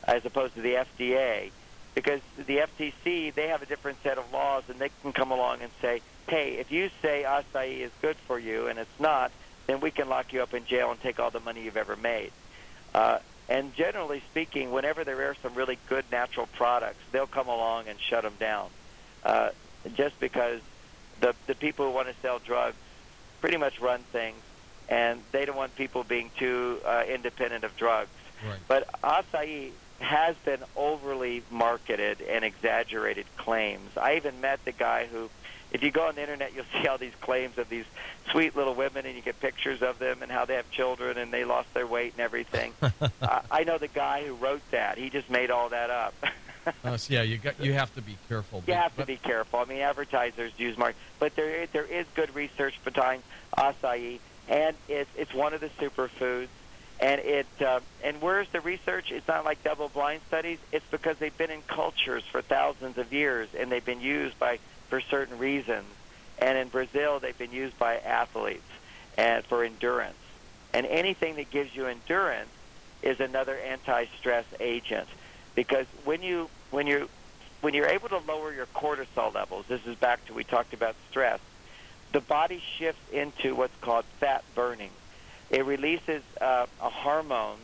as opposed to the FDA, because the FTC, they have a different set of laws, and they can come along and say, hey, if you say acai is good for you and it's not, then we can lock you up in jail and take all the money you've ever made. And generally speaking, whenever there are some really good natural products, they'll come along and shut them down, just because the people who want to sell drugs pretty much run things, and they don't want people being too independent of drugs. Right. But acai has been overly marketed and exaggerated claims. I even met the guy who, if you go on the internet, you'll see all these claims of these sweet little women, and you get pictures of them and how they have children and they lost their weight and everything. I know the guy who wrote that. He just made all that up. So yeah, you have to be careful. You have to be careful. I mean, advertisers use marketing, but there is good research behind acai, and it's one of the superfoods. And and where's the research? It's not like double-blind studies. It's because they've been in cultures for thousands of years, and they've been used for certain reasons. And in Brazil, they've been used by athletes and for endurance. And anything that gives you endurance is another anti-stress agent, because when you're able to lower your cortisol levels, this is back to we talked about stress, the body shifts into what's called fat burning. It releases a hormone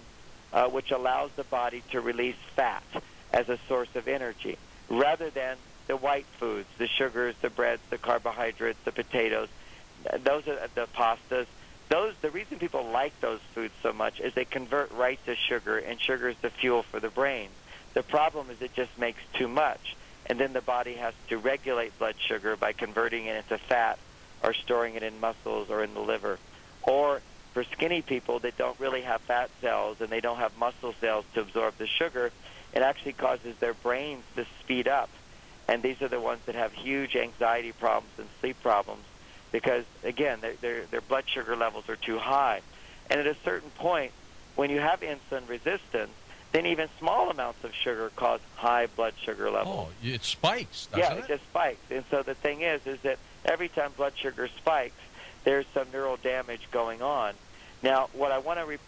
which allows the body to release fat as a source of energy, rather than the white foods, the sugars, the breads, the carbohydrates, the potatoes. Those are the pastas. The reason people like those foods so much is they convert right to sugar, and sugar is the fuel for the brain. The problem is it just makes too much, and then the body has to regulate blood sugar by converting it into fat or storing it in muscles or in the liver. Or for skinny people that don't really have fat cells and they don't have muscle cells to absorb the sugar, it actually causes their brains to speed up. And these are the ones that have huge anxiety problems and sleep problems because, again, their blood sugar levels are too high. And at a certain point, when you have insulin resistance, then even small amounts of sugar cause high blood sugar levels. Oh, it spikes, doesn't it? Yeah, it just spikes. And so the thing is that every time blood sugar spikes, there's some neural damage going on. Now, what I want to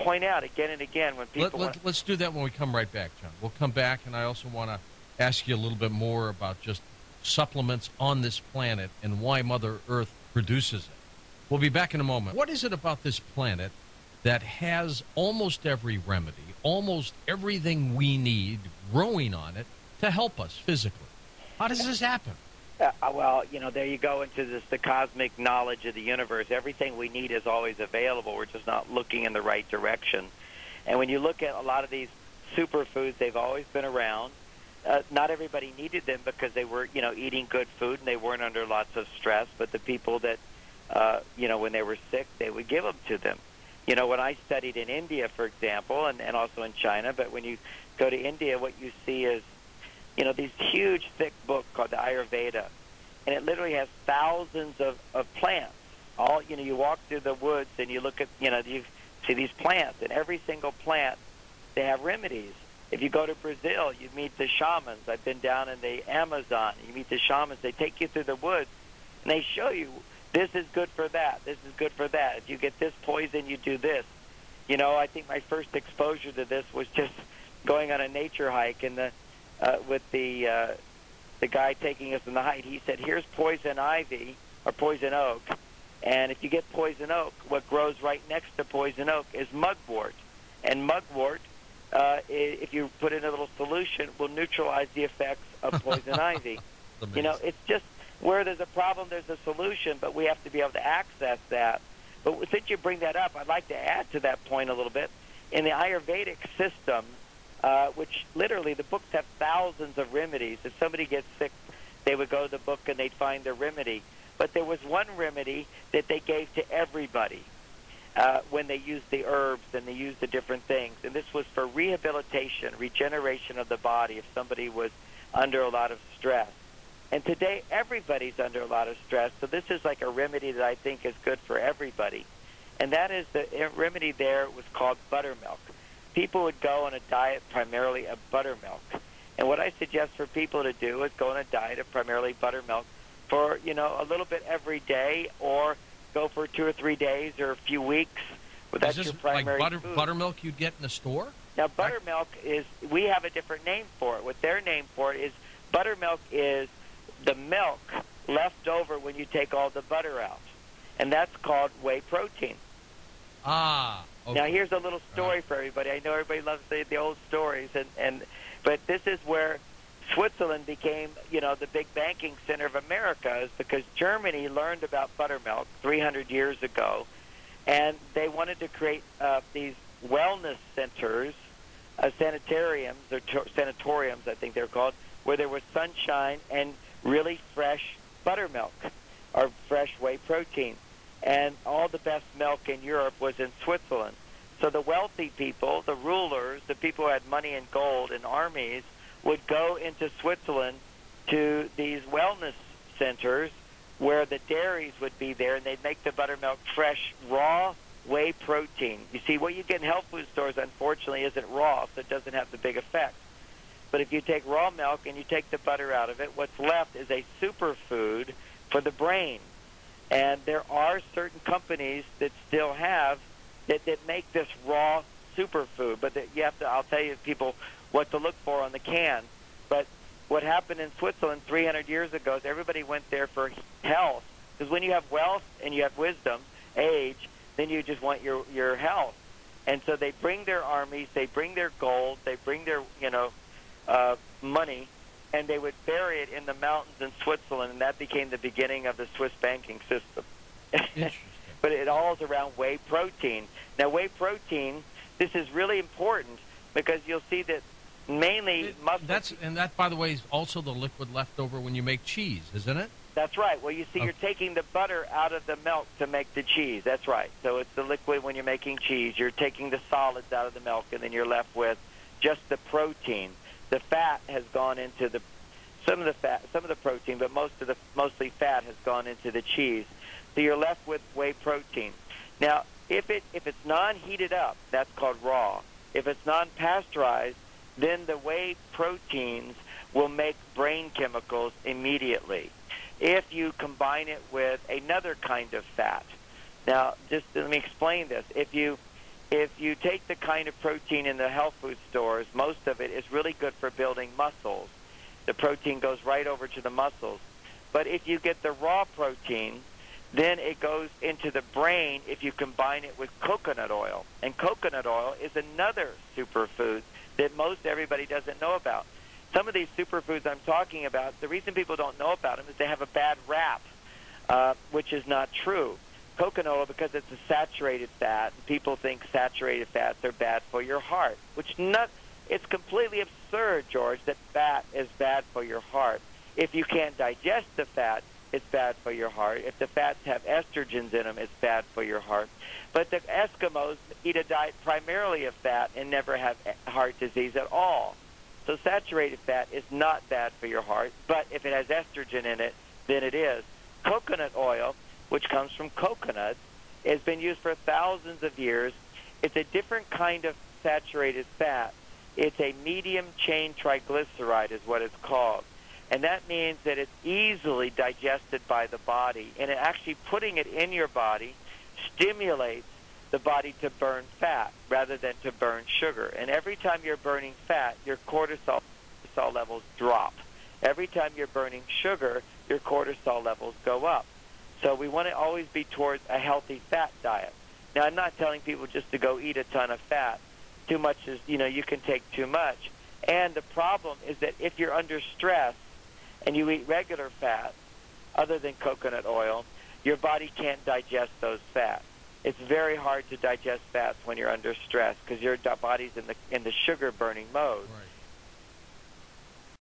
point out again and again when people... Let's do that when we come right back, John. We'll come back, and I also want to ask you a little bit more about just supplements on this planet and why Mother Earth produces it. We'll be back in a moment. What is it about this planet that has almost every remedy, almost everything we need growing on it to help us physically? How does this happen? Well, there you go into the cosmic knowledge of the universe. Everything we need is always available. We're just not looking in the right direction. And when you look at a lot of these superfoods, they've always been around. Not everybody needed them because they were, eating good food and they weren't under lots of stress. But the people that, when they were sick, they would give them to them. When I studied in India, for example, and also in China, but when you go to India, what you see is, these huge, thick books called the Ayurveda, and it literally has thousands of plants. You walk through the woods and you look at, you see these plants, and every single plant, they have remedies. If you go to Brazil, you meet the shamans. I've been down in the Amazon. You meet the shamans. They take you through the woods, and they show you, this is good for that. This is good for that. If you get this poison, you do this. I think my first exposure to this was just going on a nature hike, and with the guy taking us on the hike, he said, here's poison ivy or poison oak, and if you get poison oak, what grows right next to poison oak is mugwort, and mugwort, if you put in a little solution, will neutralize the effects of poison ivy. It's just where there's a problem, there's a solution, but we have to be able to access that. But since you bring that up, I'd like to add to that point a little bit. In the Ayurvedic system, which literally the books have thousands of remedies. If somebody gets sick, they would go to the book and they'd find their remedy. But there was one remedy that they gave to everybody when they used the herbs and they used the different things. And this was for rehabilitation, regeneration of the body if somebody was under a lot of stress. And today, everybody's under a lot of stress. So this is like a remedy that I think is good for everybody. And that is the remedy there was called buttermilk. People would go on a diet primarily of buttermilk. And what I suggest for people to do is go on a diet of primarily buttermilk for, a little bit every day, or go for 2 or 3 days or a few weeks. But that's is this your primary like food. Buttermilk you'd get in the store? Now, buttermilk is, we have a different name for it. What their name for it is, buttermilk is the milk left over when you take all the butter out. And that's called whey protein. Ah, okay. Now, here's a little story for everybody. I know everybody loves the old stories, but this is where Switzerland became, the big banking center of America, is because Germany learned about buttermilk 300 years ago, and they wanted to create these wellness centers, sanatoriums, I think they're called, where there was sunshine and really fresh buttermilk or fresh whey protein. And all the best milk in Europe was in Switzerland. So the wealthy people, the rulers, the people who had money and gold and armies, would go into Switzerland to these wellness centers where the dairies would be there, and they'd make the buttermilk fresh, raw whey protein. You see, what you get in health food stores, unfortunately, isn't raw, so it doesn't have the big effect. But if you take raw milk and you take the butter out of it, what's left is a superfood for the brain. And there are certain companies that still have, that make this raw superfood. But you have to, I'll tell you, people, what to look for on the can. But what happened in Switzerland 300 years ago is everybody went there for health. Because when you have wealth and you have wisdom, age, then you just want your health. And so they bring their armies, they bring their gold, they bring their, money, and they would bury it in the mountains in Switzerland, and that became the beginning of the Swiss banking system. But it all is around whey protein. Now, whey protein, this is really important because you'll see that mainly muscle. And that, by the way, is also the liquid left over when you make cheese, isn't it? That's right. Well, you see, you're taking the butter out of the milk to make the cheese. That's right. So it's the liquid when you're making cheese. You're taking the solids out of the milk, and then you're left with just the protein. The fat has gone into some of the protein, but mostly fat has gone into the cheese. So you're left with whey protein. Now, if it's non-heated up, that's called raw. If it's non-pasteurized, then the whey proteins will make brain chemicals immediately. If you combine it with another kind of fat. Now, just let me explain this. If you take the kind of protein in the health food stores, most of it is really good for building muscles. The protein goes right over to the muscles. But if you get the raw protein, then it goes into the brain if you combine it with coconut oil. And coconut oil is another superfood that most everybody doesn't know about. Some of these superfoods I'm talking about, the reason people don't know about them is they have a bad rap, which is not true. Coconut oil, because it's a saturated fat, people think saturated fats are bad for your heart, it's completely absurd, George, that fat is bad for your heart. If you can't digest the fat, it's bad for your heart. If the fats have estrogens in them, it's bad for your heart. But the Eskimos eat a diet primarily of fat and never have heart disease at all. So saturated fat is not bad for your heart, but if it has estrogen in it, then it is. Coconut oil, which comes from coconuts, has been used for thousands of years. It's a different kind of saturated fat. It's a medium-chain triglyceride is what it's called. And that means that it's easily digested by the body. And actually putting it in your body stimulates the body to burn fat rather than to burn sugar. And every time you're burning fat, your cortisol levels drop. Every time you're burning sugar, your cortisol levels go up. So we want to always be towards a healthy fat diet. Now, I'm not telling people just to go eat a ton of fat. Too much is, you can take too much. And the problem is that if you're under stress and you eat regular fat, other than coconut oil, your body can't digest those fats. It's very hard to digest fats when you're under stress because your body's in the sugar burning mode. Right.